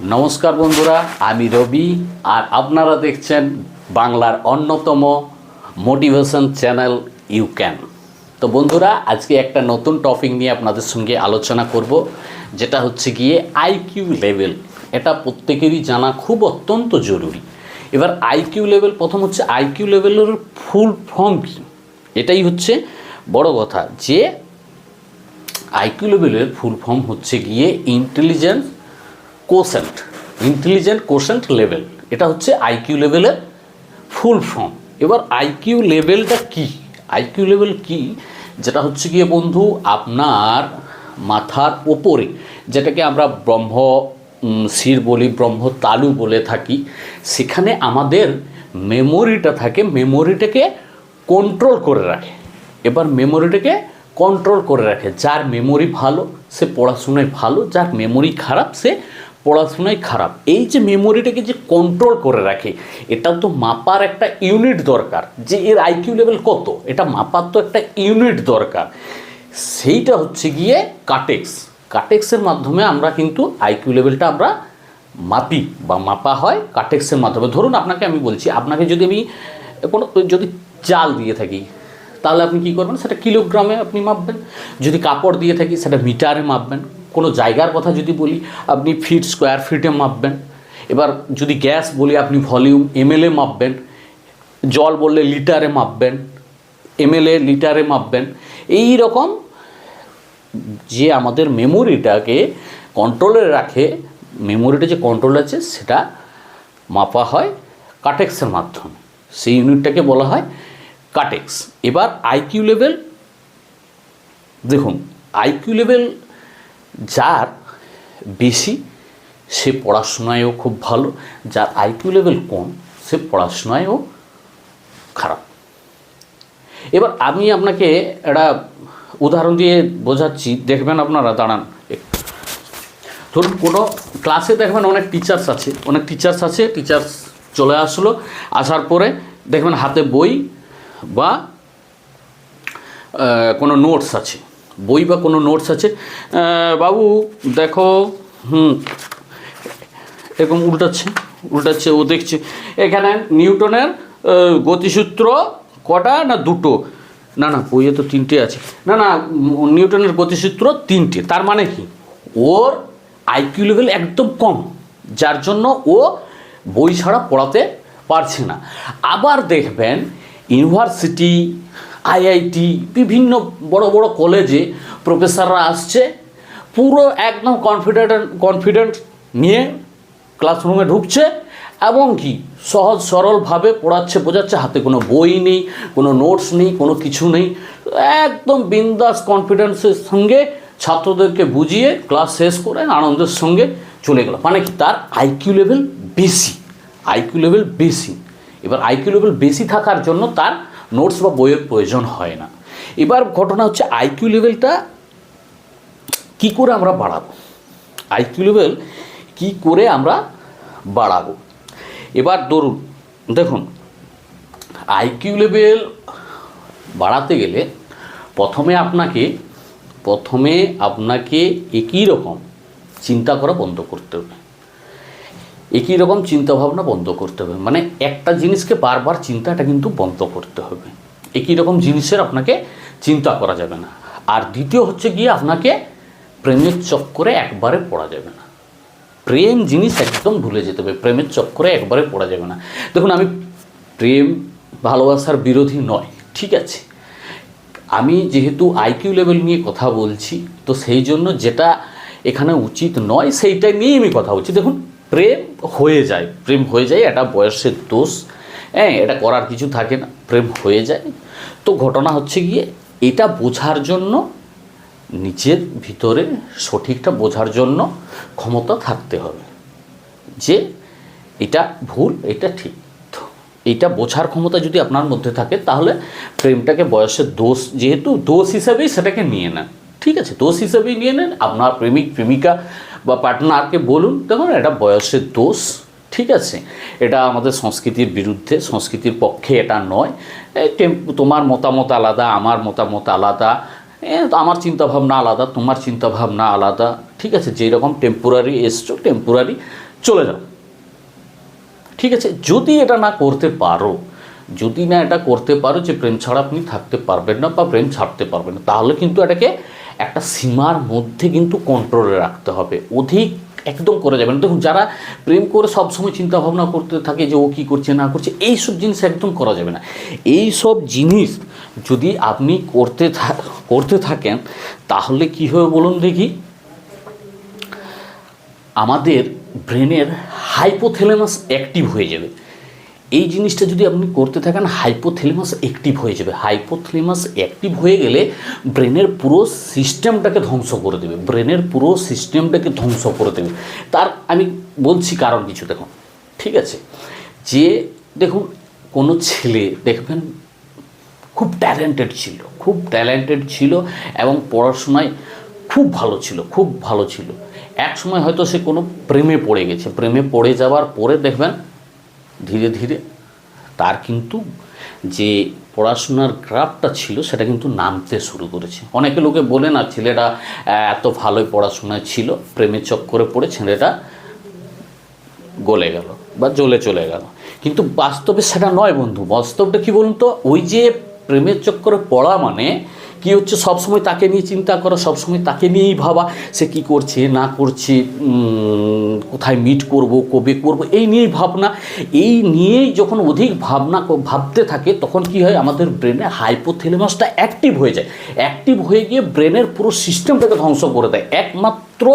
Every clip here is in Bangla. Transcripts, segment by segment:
নমস্কার বন্ধুরা, আমি রবি আর আপনারা দেখছেন বাংলার অন্যতম মোটিভেশন চ্যানেল ইউ ক্যান। তো বন্ধুরা, আজকে একটা নতুন টপিক নিয়ে আপনাদের সঙ্গে আলোচনা করব, যেটা হচ্ছে গিয়ে আইকিউ লেভেল। এটা প্রত্যেকেরই জানা খুব অত্যন্ত জরুরি। এবার আইকিউ লেভেল, প্রথম হচ্ছে আইকিউ লেভেলের ফুল ফর্ম কী, এটাই হচ্ছে বড় কথা। যে আইকিউ লেভেলের ফুল ফর্ম হচ্ছে গিয়ে ইন্টেলিজেন্ট কোশেন্ট লেভেল। এটা হচ্ছে আইকিউ লেভেলের ফুল ফর্ম। এবার আইকিউ লেভেলটা কি, আইকিউ লেভেল কি, যেটা হচ্ছে গিয়ে বন্ধু আপনার মাথার ওপরে, যেটাকে আমরা ব্রহ্ম শির বলি, ব্রহ্ম তালু বলে থাকি, সেখানে আমাদের মেমোরিটা থাকে, মেমোরিটাকে কন্ট্রোল করে রাখে। এবার মেমোরিটাকে কন্ট্রোল করে রাখে, যার মেমোরি ভালো সে পড়াশোনায় ভালো, যার মেমোরি খারাপ সে পড়াশোনায় খারাপ। এই যে মেমোরিটাকে যে কন্ট্রোল করে রাখে, এটা তো মাপার একটা ইউনিট দরকার, যে এর আইকিউ লেভেল কত, এটা মাপার তো একটা ইউনিট দরকার। সেইটা হচ্ছে গিয়ে কাটেক্সের মাধ্যমে আমরা কিন্তু আইকিউ লেভেলটা আমরা মাপি বা মাপা হয় কাটেক্সের মাধ্যমে। ধরুন আপনাকে আমি বলছি, আপনাকে যদি আমি যদি চাল দিয়ে থাকি, তাহলে আপনি কী করবেন, সেটা কিলোগ্রামে আপনি মাপবেন। যদি কাপড় দিয়ে থাকি সেটা মিটারে মাপবেন। কোনো জায়গার কথা যদি বলি, আপনি ফিট স্কোয়ার ফিটে মাপবেন। এবার যদি গ্যাস বলি, আপনি ভলিউম এমএলএ মাপবেন। জল বললে লিটারে মাপবেন, এমএলএ লিটারে মাপবেন। এই রকম যে আমাদের মেমোরিটাকে কন্ট্রোলে রাখে, মেমোরিটা যে কন্ট্রোল আছে সেটা মাপা হয় কাটেক্সের মাধ্যমে, সেই ইউনিটটাকে বলা হয় কাটেক্স। এবার আইকিউ লেভেল দেখুন, আইকিউ লেভেল যার বেশি সে পড়াশোনায়ও খুব ভালো, যার আইকিউ লেভেল কম সে পড়াশোনায়ও খারাপ। এবার আমি আপনাকে একটা উদাহরণ দিয়ে বোঝাচ্ছি, দেখবেন আপনারা, দাঁড়ান। ধরুন কোনো ক্লাসে দেখবেন অনেক টিচার্স আছে, টিচার্স চলে আসলো, আসার পরে দেখবেন হাতে বই বা কোনো নোটস আছে, বাবু দেখো, এরকম উল্টাচ্ছে, ও দেখছে এখানে নিউটনের গতিসূত্র কটা না দুটো, না বইয়ে তো তিনটে আছে, না নিউটনের গতিসূত্র তিনটে। তার মানে কি, ওর আইকিউ লেভেল একদম কম, যার জন্য ও বই ছাড়া পড়াতে পারছে না। আবার দেখবেন ইউনিভার্সিটি, আইআইটি, বিভিন্ন বড় বড় কলেজে প্রফেসররা আসছে, পুরো একদম কনফিডেন্ট নিয়ে ক্লাসরুমে ঢুকছে, এবং কি সহজ সরলভাবে বোঝাচ্ছে, হাতে কোনো বই নেই, কোনো নোটস নেই, কোনো কিছু নেই, একদম বিন্দাস কনফিডেন্সের সঙ্গে ছাত্রদেরকে বুঝিয়ে ক্লাস শেষ করে আনন্দের সঙ্গে চলে গেল। মানে কি, তার আইকিউ লেভেল বেশি। এবার আইকিউ লেভেল বেশি থাকার জন্য তার নোটস বা বইয়ের প্রয়োজন হয় না। এবার ঘটনা হচ্ছে আইকিউ লেভেলটা কী করে আমরা বাড়াবো, এবার ধরুন দেখুন, আইকিউ লেভেল বাড়াতে গেলে প্রথমে আপনাকে একই রকম চিন্তা করা বন্ধ করতে হবে, একই রকম চিন্তাভাবনা বন্ধ করতে হবে। মানে একটা জিনিসকে বারবার চিন্তাটা কিন্তু বন্ধ করতে হবে, একই রকম জিনিসের আপনাকে চিন্তা করা যাবে না। আর দ্বিতীয় হচ্ছে গিয়ে, আপনাকে প্রেমের চক্করে একবারে পড়া যাবে না, প্রেম জিনিস একদম ভুলে যেতে হবে, প্রেমের চক্করে একবারে পড়া যাবে না। দেখুন, আমি প্রেম ভালোবাসার বিরোধী নয়, ঠিক আছে, আমি যেহেতু আইকিউ লেভেল নিয়ে কথা বলছি, তো সেই জন্য যেটা এখানে উচিত নয় সেইটাই নিয়েই আমি কথা বলছি। দেখুন, প্রেম হয়ে যায়, এটা বয়সের দোষ, এটা করার কিছু থাকে না, প্রেম হয়ে যায়। তো ঘটনা হচ্ছে গিয়ে, এটা বোঝার জন্য নিজের ভিতরে সঠিকটা বোঝার জন্য ক্ষমতা থাকতে হবে, যে এটা ভুল এটা ঠিক। তো এইটা বোঝার ক্ষমতা যদি আপনার মধ্যে থাকে, তাহলে প্রেমটাকে বয়সের দোষ, যেহেতু দোষ হিসাবেই সেটাকে নিয়ে নেন, ঠিক আছে, দোষ হিসাবেই নিয়ে নেন। আপনার প্রেমিকা বা পার্টনারকে বলুন, দেখুন এটা বয়সের দোষ, ঠিক আছে, এটা আমাদের সংস্কৃতির বিরুদ্ধে, সংস্কৃতির পক্ষে এটা নয়। তোমার মতামত আলাদা, আমার মতামত আলাদা, আমার চিন্তাভাবনা আলাদা, তোমার চিন্তাভাবনা আলাদা, ঠিক আছে, যেই রকম টেম্পোরারি এসছো টেম্পোরারি চলে যাও। ঠিক আছে, যদি এটা না করতে পারো, যদি না এটা করতে পারো যে প্রেম ছাড়া আপনি থাকতে পারবেন না বা প্রেম ছাড়তে পারবেন না, তাহলে কিন্তু এটাকে একটা সীমার মধ্যে কিন্তু কন্ট্রোলে রাখতে হবে। অধিক একদম করে যাবেন। দেখুন, যারা প্রেম করে সবসময় চিন্তা ভাবনা করতে থাকে যে ও কী করছে না করছে, এইসব জিনিস একদম করা যাবে না। এই সব জিনিস যদি আপনি করতে থাকেন, তাহলে কি হবে বলুন দেখি, আমাদের ব্রেনের হাইপোথ্যালামাস অ্যাক্টিভ হয়ে যাবে। এই জিনিসটা যদি আপনি করতে থাকেন, হাইপোথ্যালামাস অ্যাক্টিভ হয়ে যাবে। হাইপোথ্যালামাস অ্যাক্টিভ হয়ে গেলে ব্রেনের পুরো সিস্টেমটাকে ধ্বংস করে দেবে, ব্রেনের পুরো সিস্টেমটাকে ধ্বংস করে দেবে। তার আমি বলছি কারণ কিছু, দেখুন, ঠিক আছে, যে দেখুন কোনো ছেলে দেখবেন খুব ট্যালেন্টেড ছিল এবং পড়াশোনায় খুব ভালো ছিল। এক সময় হয়তো সে কোনো প্রেমে পড়ে গেছে, প্রেমে পড়ে যাওয়ার পরে দেখবেন ধীরে ধীরে তার কিন্তু যে পড়াশোনার গ্রাফটা ছিল সেটা কিন্তু নামতে শুরু করেছে। অনেকে লোকে বলে না, ছেলেটা এত ভালোই পড়াশোনায় ছিল, প্রেমের চক্করে পড়ে ছেলেটা গলে গেল বা জ্বলে চলে গেল। কিন্তু বাস্তবে সেটা নয় বন্ধু। বাস্তবটা কী বলুন তো, ওই যে প্রেমের চক্করে পড়া মানে কী হচ্ছে, সবসময় তাকে নিয়ে চিন্তা করা, সবসময় তাকে নিয়েই ভাবা, সে কী করছে না করছে, কোথায় মিট করব, কবে করব, এই নিয়েই ভাবনা। এই নিয়েই যখন অধিক ভাবতে থাকে, তখন কি হয়, আমাদের ব্রেনে হাইপোথ্যালামাসটা অ্যাক্টিভ হয়ে যায়। অ্যাক্টিভ হয়ে গিয়ে ব্রেনের পুরো সিস্টেমটাকে ধ্বংস করে দেয়। একমাত্র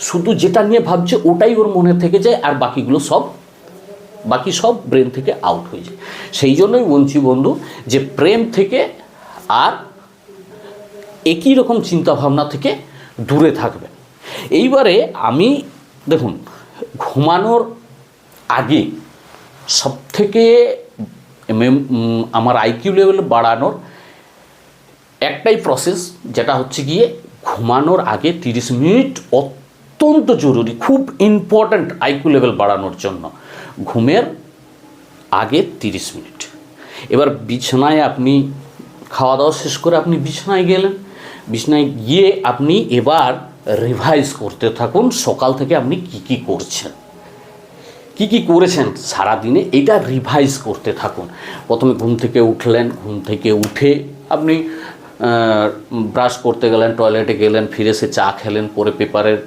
শুধু যেটা নিয়ে ভাবছে ওটাই ওর মনে থেকে যায়, আর বাকি সব ব্রেন থেকে আউট হয়ে যায়। সেই জন্যই বলছি বন্ধু, যে প্রেম থেকে আর একই রকম চিন্তাভাবনা থেকে দূরে থাকবেন। এইবারে আমি দেখুন, ঘুমানোর আগে সবথেকে আমার আইকিউ লেভেল বাড়ানোর একটাই প্রসেস, যেটা হচ্ছে গিয়ে ঘুমানোর আগে 30 মিনিট অত্যন্ত জরুরি, খুব ইম্পর্ট্যান্ট আইকিউ লেভেল বাড়ানোর জন্য। ঘুমের আগে 30 মিনিট। এবার বিছানায় আপনি খাওয়া দাওয়া শেষ করে আপনি বিছানায় গেলেন, বিছানায় গিয়ে আপনি এবার রিভাইজ করতে থাকুন সকাল থেকে আপনি কি করেছেন সারাদিনে, এটা রিভাইজ করতে থাকুন। প্রথমে ঘুম থেকে উঠলেন, ঘুম থেকে উঠে আপনি ব্রাশ করতে গেলেন, টয়লেটে গেলেন, ফিরে এসে চা খেলেন, পরে পেপারের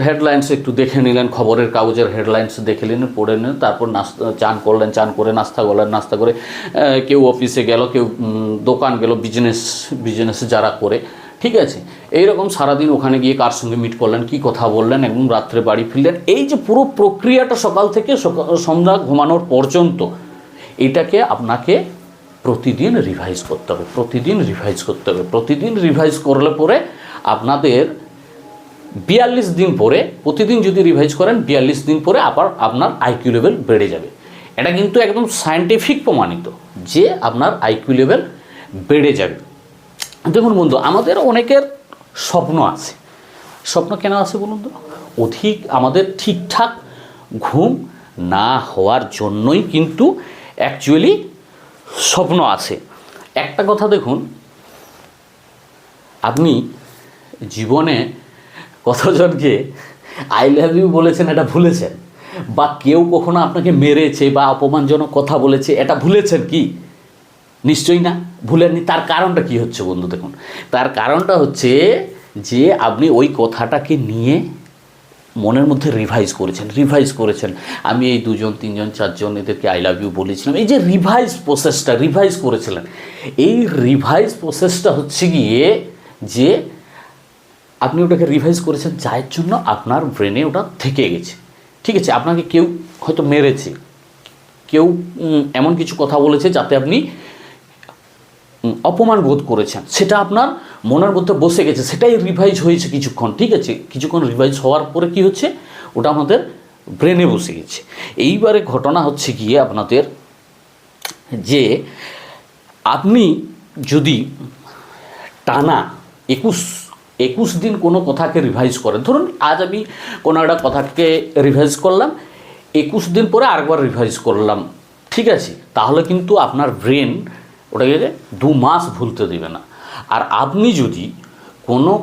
হেডলাইন্স একটু দেখে নিলেন, খবরের কাগজের হেডলাইন্স দেখে নিলেন, পড়ে নিলেন, তারপর চান করলেন, চান করে নাস্তা করলেন, নাস্তা করে কেউ অফিসে গেল, কেউ দোকান গেল, বিজনেস যারা করে, ঠিক আছে, এইরকম সারাদিন ওখানে গিয়ে কার সঙ্গে মিট করলেন, কি কথা বললেন, একদম রাত্রে বাড়ি ফিরলেন। এই যে পুরো প্রক্রিয়াটা সকাল থেকে সন্ধ্যা ঘুমানোর পর্যন্ত, এটাকে আপনাকে প্রতিদিন রিভাইজ করতে হবে। প্রতিদিন রিভাইজ করলে পরে আপনাদের 42 দিন পরে, প্রতিদিন যদি রিভাইজ করেন 42 দিন পরে আবার আপনার আইকিউ লেভেল বেড়ে যাবে। এটা কিন্তু একদম সায়েন্টিফিক প্রমাণিত যে আপনার আইকিউ লেভেল বেড়ে যাবে। দেখুন বন্ধু, আমাদের অনেকের স্বপ্ন আছে। স্বপ্ন কেন আছে বলুন তো? অধিক আমাদের ঠিকঠাক ঘুম না হওয়ার জন্যই কিন্তু অ্যাকচুয়ালি স্বপ্ন আছে। একটা কথা দেখুন, আপনি জীবনে কতজনকে আই লাভ ইউ বলেছেন এটা ভুলেছেন? বা কেউ কখনো আপনাকে মেরেছে বা অপমানজনক কথা বলেছে, এটা ভুলেছেন কি? নিশ্চয়ই না, ভুলেননি। তার কারণটা কি হচ্ছে বন্ধু? দেখুন, তার কারণটা হচ্ছে যে আপনি ওই কথাটাকে নিয়ে মনের মধ্যে রিভাইজ করেছেন। আমি এই 2 জন 3 জন 4 জন এদেরকে আই লাভ ইউ বলেছিলাম। এই যে রিভাইজ করেছিলেন, এই রিভাইজ প্রসেসটা হচ্ছে গিয়ে যে আপনি ওটাকে রিভাইজ করেছেন, যার জন্য আপনার ব্রেনে ওটা থেকে গেছে। ঠিক আছে, আপনাকে কেউ হয়তো মেরেছে, কেউ এমন কিছু কথা বলেছে যাতে আপনি অপমান বোধ করেছেন, সেটা আপনার মনের মধ্যে বসে গেছে, সেটাই রিভাইজ হয়েছে কিছুক্ষণ। ঠিক আছে, কিছুক্ষণ রিভাইজ হওয়ার পরে কি হচ্ছে, ওটা আমাদের ব্রেনে বসে গেছে। এইবারে ঘটনা হচ্ছে গিয়ে আপনাদের, যে আপনি যদি টানা 21 দিন কোনো কথাকে রিভাইজ করেন, ধরুন আজ আমি কোনো একটা কথাকে রিভাইজ করলাম, 21 দিন পরে আরেকবার রিভাইজ করলাম, ঠিক আছে, তাহলে কিন্তু আপনার ব্রেন ওটাকে 2 মাস ভুলতে দেবে না। আর আপনি যদি কোনো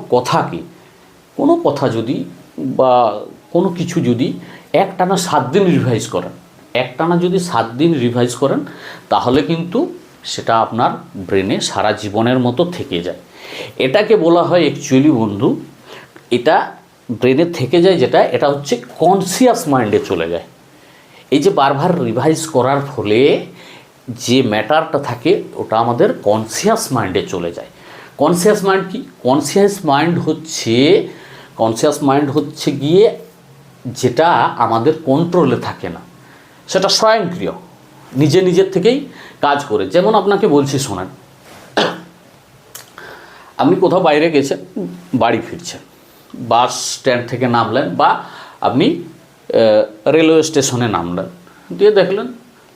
কথা যদি বা কোনো কিছু যদি একটানা 7 দিন রিভাইজ করেন, একটানা যদি 7 দিন রিভাইজ করেন, তাহলে কিন্তু সেটা আপনার ব্রেনে সারা জীবনের মতো থেকে যায়। এটাকে বলা হয় অ্যাকচুয়ালি বন্ধু, এটা ব্রেনে থেকে যায় যেটা, এটা হচ্ছে কনসিয়াস মাইন্ডে চলে যায়। এই যে বারবার রিভাইজ করার ফলে যে ম্যাটারটা থাকে ওটা আমাদের কনসিয়াস মাইন্ডে চলে যায়। কনসিয়াস মাইন্ড কি? কনসিয়াস মাইন্ড হচ্ছে গিয়ে যেটা আমাদের কন্ট্রোলে থাকে না, সেটা স্বয়ংক্রিয়, নিজের থেকেই কাজ করে। যেমন আপনাকে বলছি শোনেন, আপনি কোথাও বাইরে গেছেন, বাড়ি ফিরছেন, বাস স্ট্যান্ড থেকে নামলেন বা আপনি রেলওয়ে স্টেশনে নামলেন, দিয়ে দেখলেন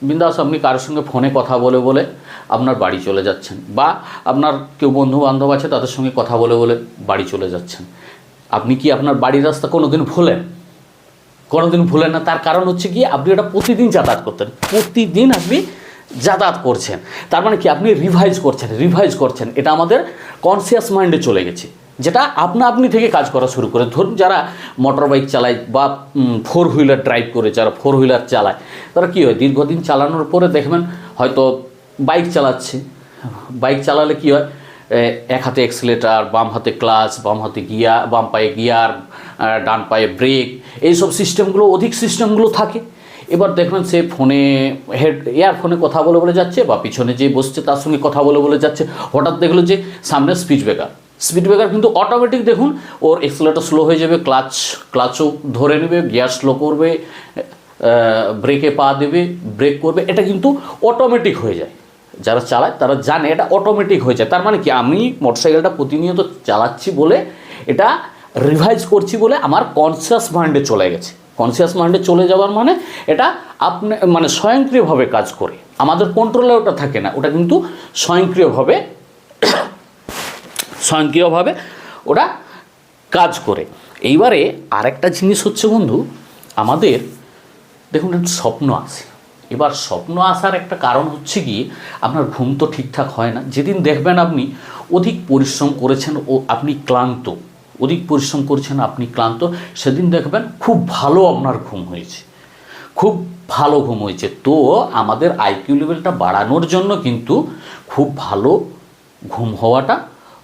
বিন্দাস আপনি কারোর সঙ্গে ফোনে কথা বলে বলে আপনার বাড়ি চলে যাচ্ছেন, বা আপনার কেউ বন্ধু বান্ধব আছে তাদের সঙ্গে কথা বলে বলে বাড়ি চলে যাচ্ছেন। আপনি কি আপনার বাড়ির রাস্তা কোনোদিন ভুলেন না? তার কারণ হচ্ছে কি, আপনি এটা প্রতিদিন যাতায়াত করতেন, প্রতিদিন আপনি যাতায়াত করছেন। তার মানে কি, আপনি রিভাইজ করছেন। এটা আমাদের কনসিয়াস মাইন্ডে চলে গেছে, যেটা আপনি থেকে কাজ করা শুরু করে। ধরুন যারা মোটর বাইক চালায় বা 4 হুইলার ড্রাইভ করে, যারা 4 হুইলার চালায়, তারা কী হয়, দীর্ঘদিন চালানোর পরে দেখবেন হয়তো বাইক চালালে কী হয়, এক হাতে অ্যাক্সিলেটার, বাম হাতে ক্লাচ, বাম পায়ে গিয়ার, ডান পায়ে ব্রেক, এইসব সিস্টেমগুলো থাকে। এবার দেখবেন সে ইয়ারফোনে কথা বলে যাচ্ছে, বা পিছনে যে বসছে তার সঙ্গে কথা বলে যাচ্ছে, হঠাৎ দেখলো যে সামনে স্পিড ব্রেকার কিন্তু অটোমেটিক, দেখুন ওর অ্যাক্সিলারেটর স্লো হয়ে যাবে, ক্লাচও ধরে নেবে, গিয়ার স্লো করবে, ব্রেকে পা দেবে, ব্রেক করবে, এটা কিন্তু অটোমেটিক হয়ে যায়। যারা চালায় তারা জানে এটা অটোমেটিক হয়ে যায়। তার মানে কি, আমি মোটরসাইকেলটা প্রতিনিয়ত চালাচ্ছি বলে, এটা রিভাইজ করছি বলে আমার কনসিয়াস মাইন্ডে চলে গেছে। কনসিয়াস মাইন্ডে চলে যাওয়ার মানে এটা মানে স্বয়ংক্রিয়ভাবে কাজ করে, আমাদের কন্ট্রোলে ওটা থাকে না, ওটা কিন্তু স্বয়ংক্রিয়ভাবে ওটা কাজ করে। এইবারে আরেকটা জিনিস হচ্ছে বন্ধু, আমাদের দেখুন স্বপ্ন আসে। এবার স্বপ্ন আসার একটা কারণ হচ্ছে কি, আপনার ঘুম তো ঠিকঠাক হয় না। যেদিন দেখবেন আপনি অধিক পরিশ্রম করেছেন ও আপনি ক্লান্ত, সেদিন দেখবেন খুব ভালো আপনার ঘুম হয়েছে। তো আমাদের আইকিউ লেভেলটা বাড়ানোর জন্য কিন্তু খুব ভালো ঘুম হওয়াটা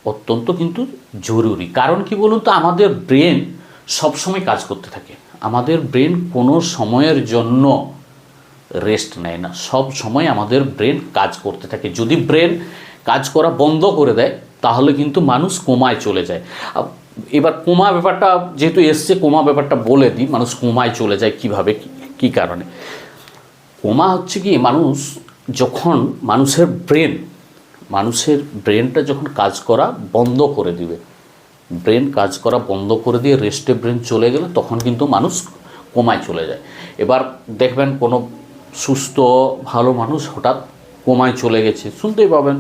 অত্যন্ত কিন্তু জরুরি। কারণ কি বলুন তো, আমাদের ব্রেন সবসময় কাজ করতে থাকে, আমাদের ব্রেন কোনো সময়ের জন্য রেস্ট নেয় না, সব সময় আমাদের ব্রেন কাজ করতে থাকে। যদি ব্রেন কাজ করা বন্ধ করে দেয় তাহলে কিন্তু মানুষ কোমায় চলে যায়। এবার কোমা ব্যাপারটা যেহেতু এসছে, কোমা ব্যাপারটা বলে দিই, মানুষ কোমায় চলে যায় কিভাবে, কি কারণে। কোমা হচ্ছে কি, যখন মানুষের ব্রেনটা যখন কাজ করা বন্ধ করে দিবে, দিয়ে রেস্টে ব্রেন চলে গেলে তখন কিন্তু মানুষ কোমায় চলে যায়। এবার দেখবেন কোনো সুস্থ ভালো মানুষ হঠাৎ কোমায় চলে গেছে, শুনতেই পাবেন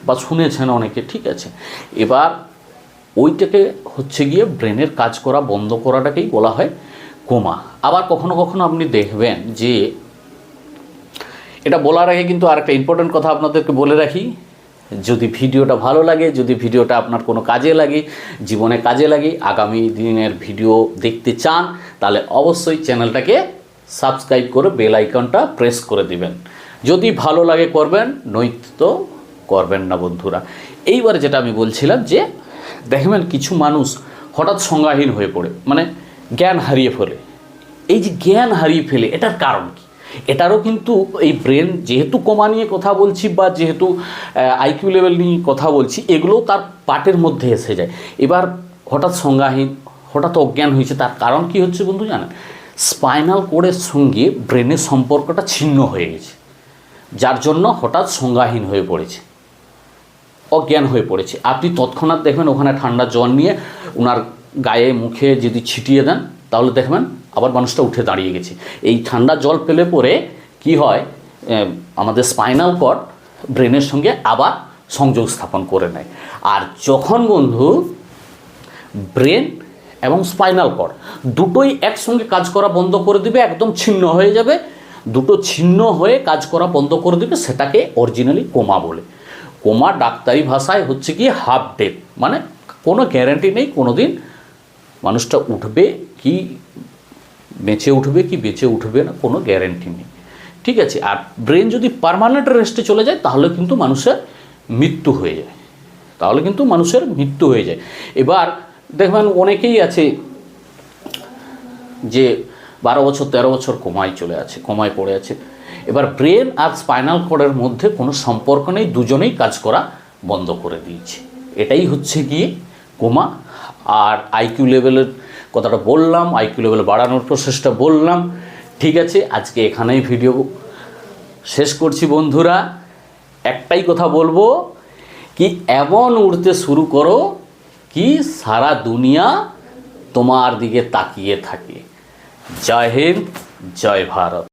বা শুনেছেন অনেকে, ঠিক আছে। এবার ওইটাকে হচ্ছে গিয়ে ব্রেনের কাজ করা বন্ধ করাটাকেই বলা হয় কোমা। আবার কখনো কখনো আপনি দেখবেন যে, এটা বলার আগে কিন্তু আরেকটা ইম্পর্টেন্ট কথা আপনাদেরকে বলে রাখি, যদি ভিডিওটা ভালো লাগে, যদি ভিডিওটা আপনার কোনো কাজে লাগে, জীবনে কাজে লাগে, আগামী দিনের ভিডিও দেখতে চান, তাহলে অবশ্যই চ্যানেলটাকে সাবস্ক্রাইব করে বেল আইকনটা প্রেস করে দিবেন। যদি ভালো লাগে করবেন, নয়তো করবেন না বন্ধুরা। এইবারে যেটা আমি বলছিলাম যে, দেখবেন কিছু মানুষ হঠাৎ সংজ্ঞাহীন হয়ে পড়ে, মানে জ্ঞান হারিয়ে ফেলে। এই যে জ্ঞান হারিয়ে ফেলে, এটার কারণ কি? এটারও কিন্তু এই ব্রেন, যেহেতু কোমা নিয়ে কথা বলছি বা যেহেতু আইকিউ লেভেল নিয়ে কথা বলছি, এগুলোও তার পার্টের মধ্যে এসে যায়। এবার হঠাৎ সংজ্ঞাহীন, হঠাৎ অজ্ঞান হয়েছে, তার কারণ কি হচ্ছে বন্ধু জানেন? স্পাইনাল কোডের সঙ্গে ব্রেনের সম্পর্কটা ছিন্ন হয়ে গেছে, যার জন্য হঠাৎ সংজ্ঞাহীন হয়ে পড়েছে, অজ্ঞান হয়ে পড়েছে। আপনি তৎক্ষণাৎ দেখবেন ওখানে ঠান্ডা জল নিয়ে ওনার গায়ে মুখে যদি ছিটিয়ে দেন, তাহলে দেখবেন আবার মানুষটা উঠে দাঁড়িয়ে গেছে। এই ঠান্ডা জল পেলে পরে কি হয়, আমাদের স্পাইনাল কর্ড ব্রেনের সঙ্গে আবার সংযোগ স্থাপন করে নেয়। আর যখন বন্ধু ব্রেন এবং স্পাইনাল কর্ড দুটোই একসঙ্গে কাজ করা বন্ধ করে দিবে, একদম ছিন্ন হয়ে যাবে, দুটো ছিন্ন হয়ে কাজ করা বন্ধ করে দিবে, সেটাকে অরিজিনালি কোমা বলে। কোমা ডাক্তারি ভাষায় হচ্ছে কি হাফ ডেথ, মানে কোনো গ্যারান্টি নেই কোনো দিন মানুষটা উঠবে কি বেঁচে উঠবে কি বেঁচে উঠবে না কোনো গ্যারেন্টি নেই, ঠিক আছে। আর ব্রেন যদি পার্মানেন্ট রেস্টে চলে যায় তাহলে কিন্তু মানুষের মৃত্যু হয়ে যায়, এবার দেখবেন অনেকেই আছে যে 12 বছর 13 বছর কোমায় পড়ে আছে। এবার ব্রেন আর স্পাইনাল কর্ডের মধ্যে কোনো সম্পর্ক নেই, দুজনেই কাজ করা বন্ধ করে দিয়েছে, এটাই হচ্ছে গিয়ে কোমা। আর আইকিউ লেভেলের কথাটা বললাম, আইকিউ লেভেল বাড়ানোর প্রসেসটা বললাম, ঠিক আছে। আজকে এখানেই ভিডিও শেষ করছি বন্ধুরা। একটাই কথা বলবো কি, এমন উড়তে শুরু করো কি সারা দুনিয়া তোমার দিকে তাকিয়ে থাকে। জয় হিন্দ, জয় ভারত।